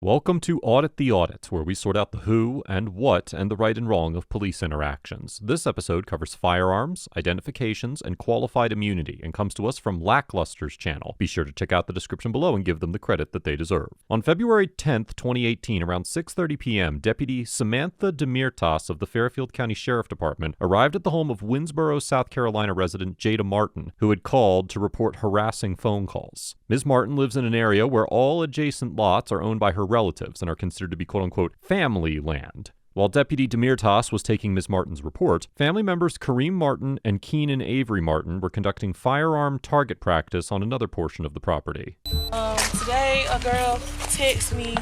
Welcome to Audit the Audit, where we sort out the who and what and the right and wrong of police interactions. This episode covers firearms, identifications, and qualified immunity, and comes to us from Lackluster's channel. Be sure to check out the description below and give them the credit that they deserve. On February 10th, 2018, around 6:30 p.m., Deputy Samantha Demirtas of the Fairfield County Sheriff Department arrived at the home of Winnsboro, South Carolina resident Jada Martin, who had called to report harassing phone calls. Ms. Martin lives in an area where all adjacent lots are owned by her relatives and are considered to be quote-unquote family land. While Deputy Demirtas was taking Ms. Martin's report, family members Kareem Martin and Keenan Avery Martin were conducting firearm target practice on another portion of the property. Today a girl texted me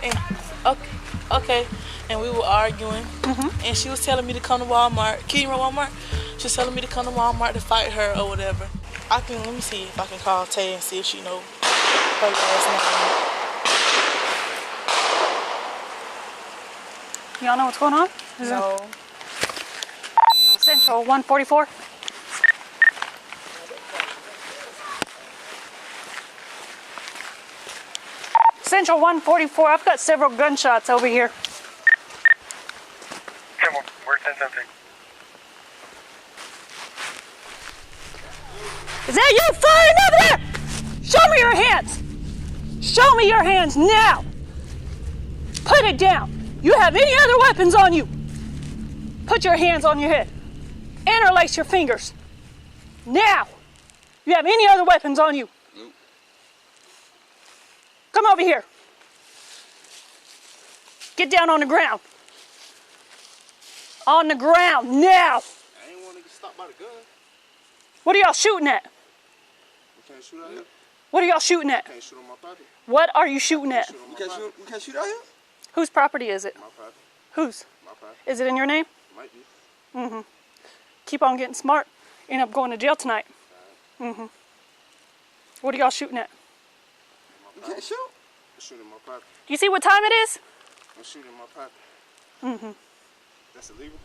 and okay, and we were arguing, and she was telling me to come to Walmart. Can you run Walmart? She was telling me to come to Walmart to fight her or whatever. Let me see if I can call Tay and see if she know her last name. Y'all know what's going on? No. Central 144. Central 144. I've got several gunshots over here. Come on, we're 10-10. Is that you firing over there? Show me your hands. Show me your hands now. Put it down. You have any other weapons on you? Put your hands on your head. Interlace your fingers. Now. You have any other weapons on you? Nope. Come over here. Get down on the ground. On the ground, now. I ain't want to get stopped by the gun. What are y'all shooting at? We can't shoot out here. What are y'all shooting at? Can't shoot on my property. What are you shooting at? We can't shoot out here? Whose property is it? My property. Whose? My property. Is it in your name? Might be. Keep on getting smart. End up going to jail tonight. What are y'all shooting at? We can't shoot. I'm shooting my property. Do you see what time it is? I'm shooting my property. That's illegal?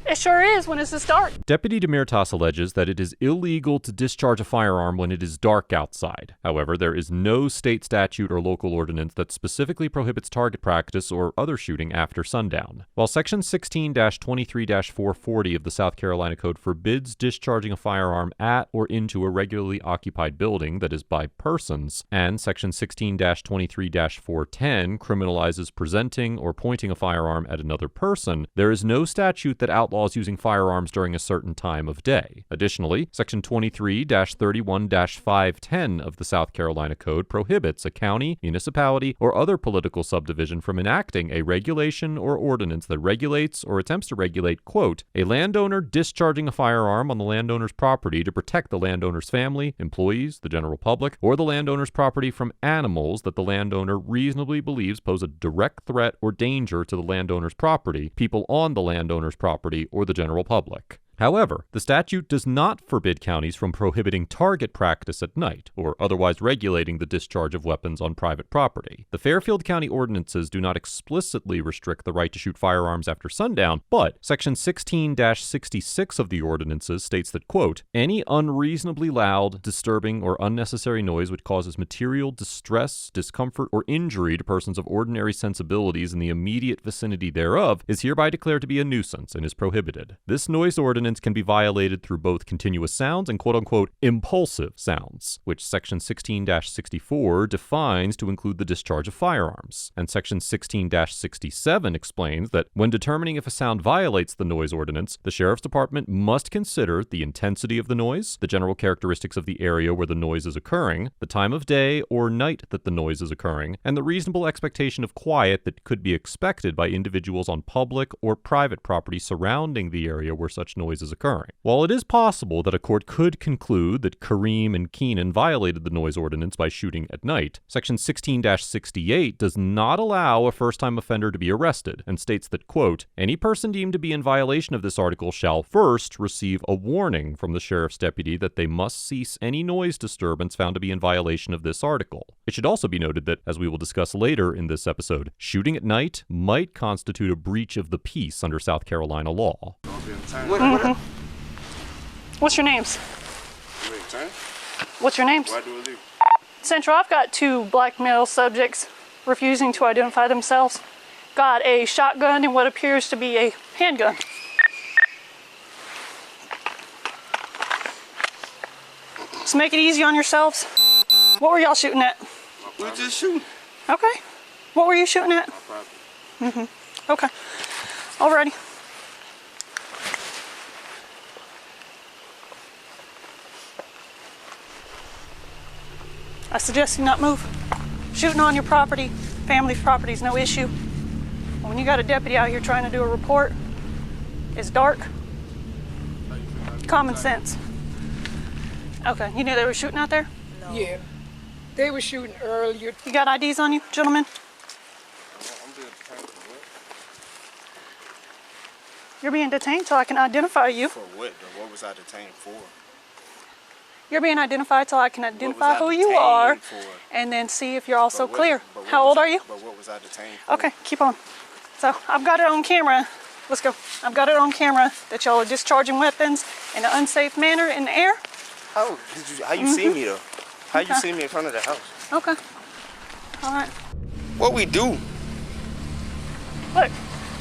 It sure is when it's the start. Deputy Demirtas alleges that it is illegal to discharge a firearm when it is dark outside. However, there is no state statute or local ordinance that specifically prohibits target practice or other shooting after sundown. While Section 16-23-440 of the South Carolina Code forbids discharging a firearm at or into a regularly occupied building, that is by persons, and Section 16-23-410 criminalizes presenting or pointing a firearm at another person, there is no statute that outlaws using firearms during a certain time of day. Additionally, Section 23-31-510 of the South Carolina Code prohibits a county, municipality, or other political subdivision from enacting a regulation or ordinance that regulates or attempts to regulate, quote, a landowner discharging a firearm on the landowner's property to protect the landowner's family, employees, the general public, or the landowner's property from animals that the landowner reasonably believes pose a direct threat or danger to the landowner's property, people on the landowner's property, or the general public. However, the statute does not forbid counties from prohibiting target practice at night or otherwise regulating the discharge of weapons on private property. The Fairfield County ordinances do not explicitly restrict the right to shoot firearms after sundown, but Section 16-66 of the ordinances states that, quote, any unreasonably loud, disturbing, or unnecessary noise which causes material distress, discomfort, or injury to persons of ordinary sensibilities in the immediate vicinity thereof is hereby declared to be a nuisance and is prohibited. This noise ordinance can be violated through both continuous sounds and quote-unquote impulsive sounds, which Section 16-64 defines to include the discharge of firearms. And Section 16-67 explains that when determining if a sound violates the noise ordinance, the Sheriff's Department must consider the intensity of the noise, the general characteristics of the area where the noise is occurring, the time of day or night that the noise is occurring, and the reasonable expectation of quiet that could be expected by individuals on public or private property surrounding the area where such noise is occurring. While it is possible that a court could conclude that Kareem and Keenan violated the noise ordinance by shooting at night, Section 16-68 does not allow a first-time offender to be arrested and states that, quote, any person deemed to be in violation of this article shall first receive a warning from the sheriff's deputy that they must cease any noise disturbance found to be in violation of this article. It should also be noted that, as we will discuss later in this episode, shooting at night might constitute a breach of the peace under South Carolina law. What's your names? Wait, turn? What's your names? Why do it leave? Central, I've got 2 black male subjects refusing to identify themselves got a shotgun and what appears to be a handgun. So make it easy on yourselves. What were y'all shooting at? We were just shooting. Okay. What were you shooting at? Okay. Alrighty. I suggest you not move. Shooting on your property, family's property is no issue. But when you got a deputy out here trying to do a report, it's dark. Common sense. Okay, you knew they were shooting out there? Yeah, they were shooting earlier. You got IDs on you, gentlemen? You're being detained so I can identify you. For what though? What was I detained for? You're being identified so I can identify I who you detained are for? and then see if you're also But what- clear. but what How old was- are you? But what was I detained for? Okay, keep on. So I've got it on camera. Let's go. I've got it on camera that y'all are discharging weapons in an unsafe manner in the air. How you see me though? How you see me in front of the house? Okay. All right. What we do? Look,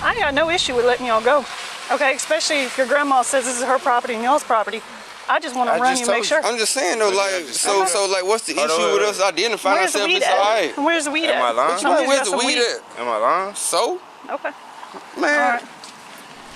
I ain't got no issue with letting y'all go. Okay, especially if your grandma says this is her property and y'all's property. I just want to run you and make sure. I'm just saying though, like, so like, what's the Hold issue on, with wait, us identifying Where's the ourselves? weed It's at? alright. Where's the weed Am at? I lying? Somebody's Man, where's got the some weed at? Am I lying? So, Okay. man, All right.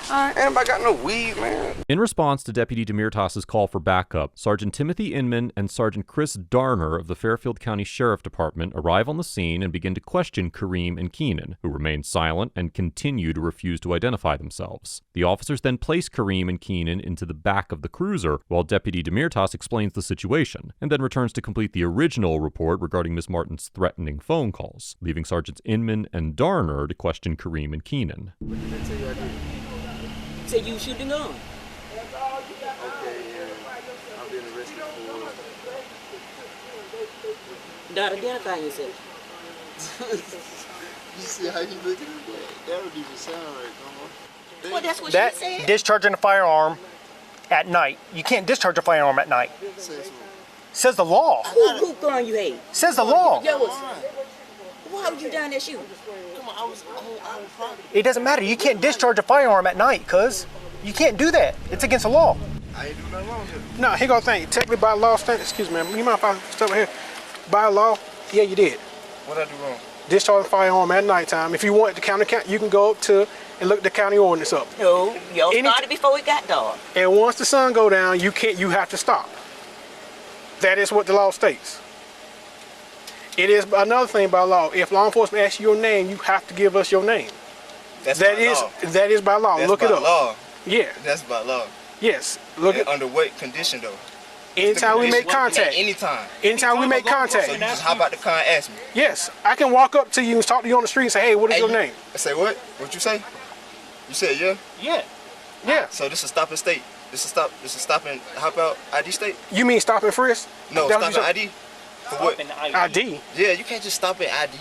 All right. ain't nobody got no weed, man. In response to Deputy Demirtas's call for backup, Sergeant Timothy Inman and Sergeant Chris Darner of the Fairfield County Sheriff Department arrive on the scene and begin to question Kareem and Keenan, who remain silent and continue to refuse to identify themselves. The officers then place Kareem and Keenan into the back of the cruiser while Deputy Demirtas explains the situation, and then returns to complete the original report regarding Miss Martin's threatening phone calls, leaving Sergeants Inman and Darner to question Kareem and Keenan. Say you shooting gun. Okay, yeah. I've been arrested for. Not identifying yourself. You see how you looking at that? That would even sound right, come on. Well, that's what That she said. discharging a firearm at night. You can't discharge a firearm at night. Says the law. Who gun you hate? Says the law. Yo, why would you down there shooting? Come on, I was on property. It doesn't matter. You can't discharge a firearm at night, cuz. You can't do that. It's against the law. I ain't do nothing wrong here. No, here go the thing. Technically by law, excuse me, you mind if I step here? By law, yeah, you did. What I do wrong? Discharge a firearm at nighttime. If you want the county, you can go up to and look the county ordinance up. No, y'all Any- started before it got dark. And once the sun go down, you have to stop. That is what the law states. It is another thing by law. If law enforcement asks you your name, you have to give us your name. That's That by is law. that is by law. That's Look by it up. law. Yeah. That's by law. Yes. Look And at under what condition though? anytime we make contact. Anytime. Anytime we make So you contact. just hop out the car and ask me. Yes. I can walk up to you and talk to you on the street and say, hey, what is Hey, your you- name? I say what? What you say? You said yeah? Yeah. Yeah. So this is stop and state. This is stop and hop out ID state? You mean stop and frisk? No, That what stop you and ID. For what? ID. Yeah, you can't just stop at ID.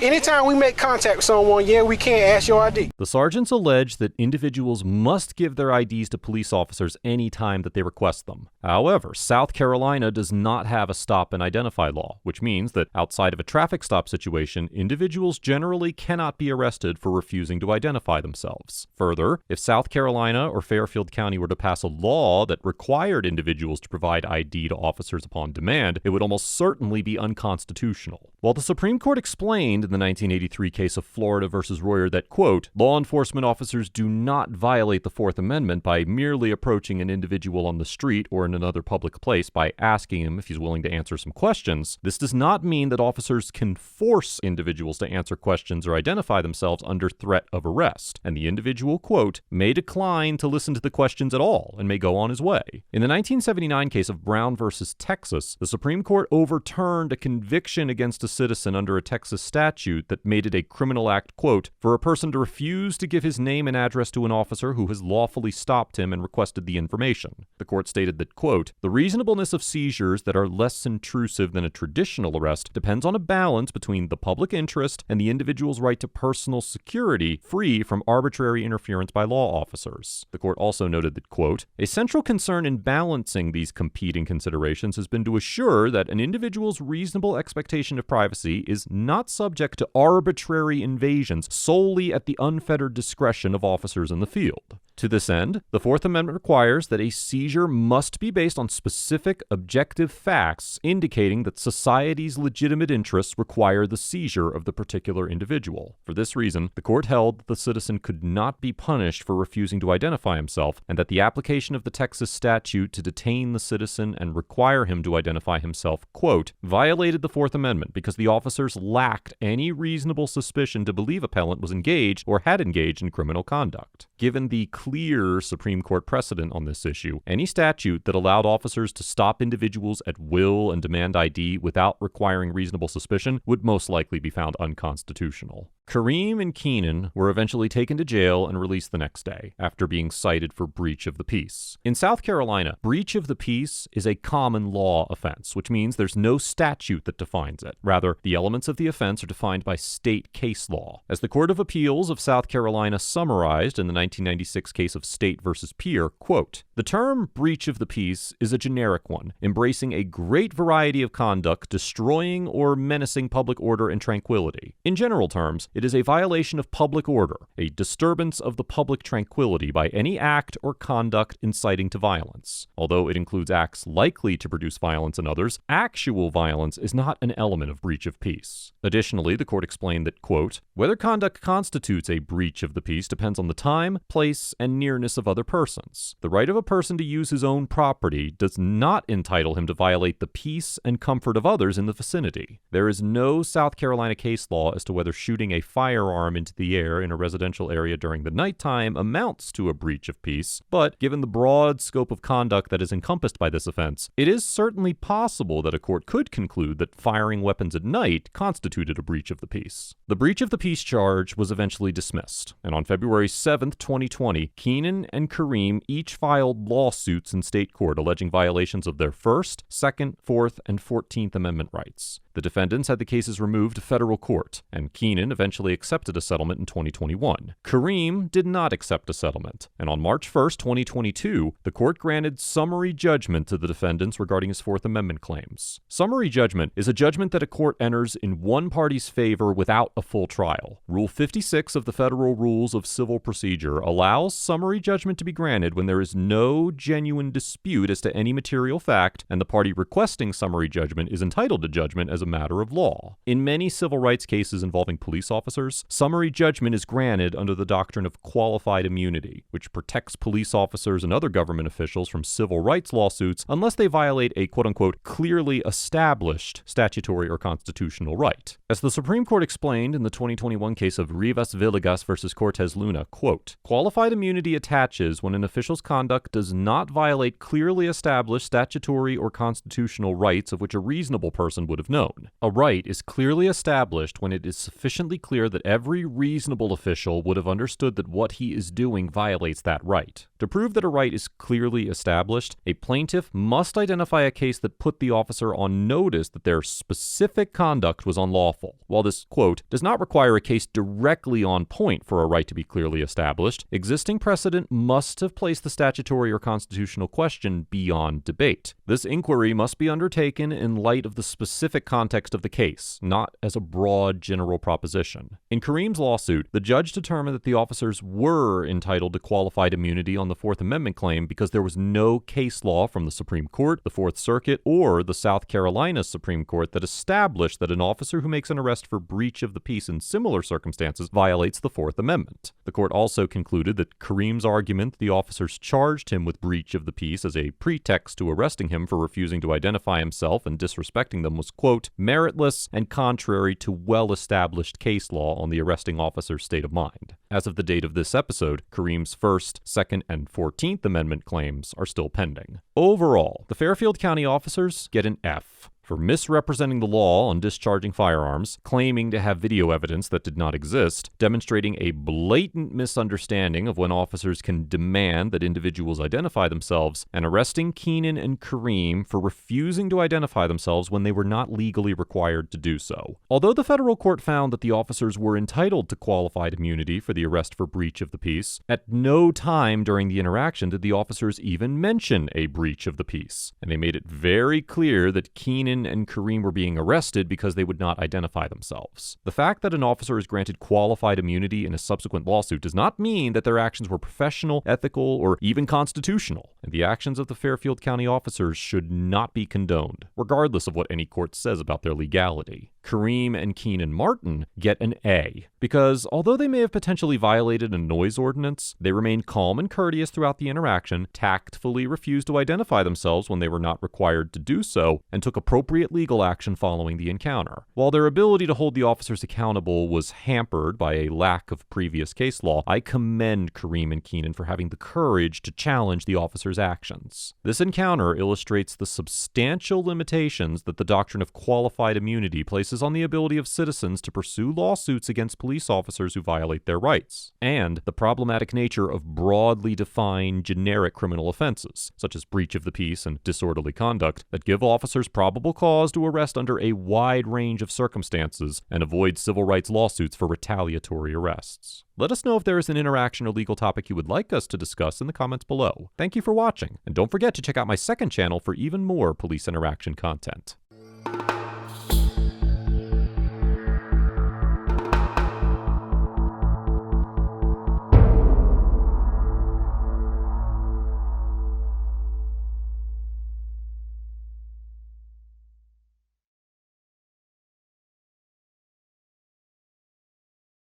Anytime we make contact with someone, yeah, we can't ask your ID. The sergeants allege that individuals must give their IDs to police officers any time that they request them. However, South Carolina does not have a stop and identify law, which means that outside of a traffic stop situation, individuals generally cannot be arrested for refusing to identify themselves. Further, if South Carolina or Fairfield County were to pass a law that required individuals to provide ID to officers upon demand, it would almost certainly be unconstitutional. While the Supreme Court explained in the 1983 case of Florida versus Royer that, quote, law enforcement officers do not violate the Fourth Amendment by merely approaching an individual on the street or in another public place by asking him if he's willing to answer some questions, this does not mean that officers can force individuals to answer questions or identify themselves under threat of arrest, and the individual, quote, may decline to listen to the questions at all and may go on his way. In the 1979 case of Brown versus Texas, the Supreme Court overturned a conviction against a citizen under a Texas statute that made it a criminal act, quote, for a person to refuse to give his name and address to an officer who has lawfully stopped him and requested the information. The court stated that, quote, the reasonableness of seizures that are less intrusive than a traditional arrest depends on a balance between the public interest and the individual's right to personal security, free from arbitrary interference by law officers. The court also noted that, quote, a central concern in balancing these competing considerations has been to assure that an individual's reasonable expectation of privacy is not subject to arbitrary invasions solely at the unfettered discretion of officers in the field. To this end, the Fourth Amendment requires that a seizure must be based on specific objective facts indicating that society's legitimate interests require the seizure of the particular individual. For this reason, the court held that the citizen could not be punished for refusing to identify himself, and that the application of the Texas statute to detain the citizen and require him to identify himself, quote, violated the Fourth Amendment because the officers lacked any reasonable suspicion to believe appellant was engaged or had engaged in criminal conduct. Given the clear Supreme Court precedent on this issue, any statute that allowed officers to stop individuals at will and demand ID without requiring reasonable suspicion would most likely be found unconstitutional. Kareem and Keenan were eventually taken to jail and released the next day, after being cited for breach of the peace. In South Carolina, breach of the peace is a common law offense, which means there's no statute that defines it. Rather, the elements of the offense are defined by state case law. As the Court of Appeals of South Carolina summarized in the 1996 case of State v. Peer, quote, the term breach of the peace is a generic one, embracing a great variety of conduct destroying or menacing public order and tranquility. In general terms, it is a violation of public order, a disturbance of the public tranquility by any act or conduct inciting to violence. Although it includes acts likely to produce violence in others, actual violence is not an element of breach of peace. Additionally, the court explained that, quote, whether conduct constitutes a breach of the peace depends on the time, place, and nearness of other persons. The right of a person to use his own property does not entitle him to violate the peace and comfort of others in the vicinity. There is no South Carolina case law as to whether shooting a firearm into the air in a residential area during the nighttime amounts to a breach of peace, but given the broad scope of conduct that is encompassed by this offense, it is certainly possible that a court could conclude that firing weapons at night constituted a breach of the peace. The breach of the peace charge was eventually dismissed, and on February 7, 2020, Keenan and Kareem each filed lawsuits in state court alleging violations of their First, Second, Fourth, and 14th Amendment rights. The defendants had the cases removed to federal court, and Keenan eventually accepted a settlement in 2021. Kareem did not accept a settlement, and on March 1, 2022, the court granted summary judgment to the defendants regarding his Fourth Amendment claims. Summary judgment is a judgment that a court enters in one party's favor without a full trial. Rule 56 of the Federal Rules of Civil Procedure allows summary judgment to be granted when there is no genuine dispute as to any material fact, and the party requesting summary judgment is entitled to judgment as a matter of law. In many civil rights cases involving police officers, summary judgment is granted under the doctrine of qualified immunity, which protects police officers and other government officials from civil rights lawsuits unless they violate a quote-unquote clearly established statutory or constitutional right. As the Supreme Court explained in the 2021 case of Rivas Villegas versus Cortez Luna, quote, qualified immunity attaches when an official's conduct does not violate clearly established statutory or constitutional rights of which a reasonable person would have known. A right is clearly established when it is sufficiently clear that every reasonable official would have understood that what he is doing violates that right. To prove that a right is clearly established, a plaintiff must identify a case that put the officer on notice that their specific conduct was unlawful. While this, quote, does not require a case directly on point for a right to be clearly established, existing precedent must have placed the statutory or constitutional question beyond debate. This inquiry must be undertaken in light of the specific context of the case, not as a broad general proposition. In Kareem's lawsuit, the judge determined that the officers were entitled to qualified immunity on the Fourth Amendment claim because there was no case law from the Supreme Court, the Fourth Circuit, or the South Carolina Supreme Court that established that an officer who makes an arrest for breach of the peace in similar circumstances violates the Fourth Amendment. The court also concluded that Kareem's argument that the officers charged him with breach of the peace as a pretext to arresting him for refusing to identify himself and disrespecting them was, quote, meritless and contrary to well-established case law on the arresting officer's state of mind. As of the date of this episode, Kareem's First, Second, and 14th Amendment claims are still pending. Overall, the Fairfield County officers get an F for misrepresenting the law on discharging firearms, claiming to have video evidence that did not exist, demonstrating a blatant misunderstanding of when officers can demand that individuals identify themselves, and arresting Keenan and Kareem for refusing to identify themselves when they were not legally required to do so. Although the federal court found that the officers were entitled to qualified immunity for the arrest for breach of the peace, at no time during the interaction did the officers even mention a breach of the peace, and they made it very clear that Keenan Keenan and Kareem were being arrested because they would not identify themselves. The fact that an officer is granted qualified immunity in a subsequent lawsuit does not mean that their actions were professional, ethical, or even constitutional, and the actions of the Fairfield County officers should not be condoned, regardless of what any court says about their legality. Kareem and Keenan Martin get an A, because although they may have potentially violated a noise ordinance, they remained calm and courteous throughout the interaction, tactfully refused to identify themselves when they were not required to do so, and took appropriate legal action following the encounter. While their ability to hold the officers accountable was hampered by a lack of previous case law, I commend Kareem and Keenan for having the courage to challenge the officers' actions. This encounter illustrates the substantial limitations that the doctrine of qualified immunity places on the ability of citizens to pursue lawsuits against police officers who violate their rights, and the problematic nature of broadly defined generic criminal offenses, such as breach of the peace and disorderly conduct, that give officers probable cause to arrest under a wide range of circumstances and avoid civil rights lawsuits for retaliatory arrests. Let us know if there is an interaction or legal topic you would like us to discuss in the comments below. Thank you for watching, and don't forget to check out my second channel for even more police interaction content.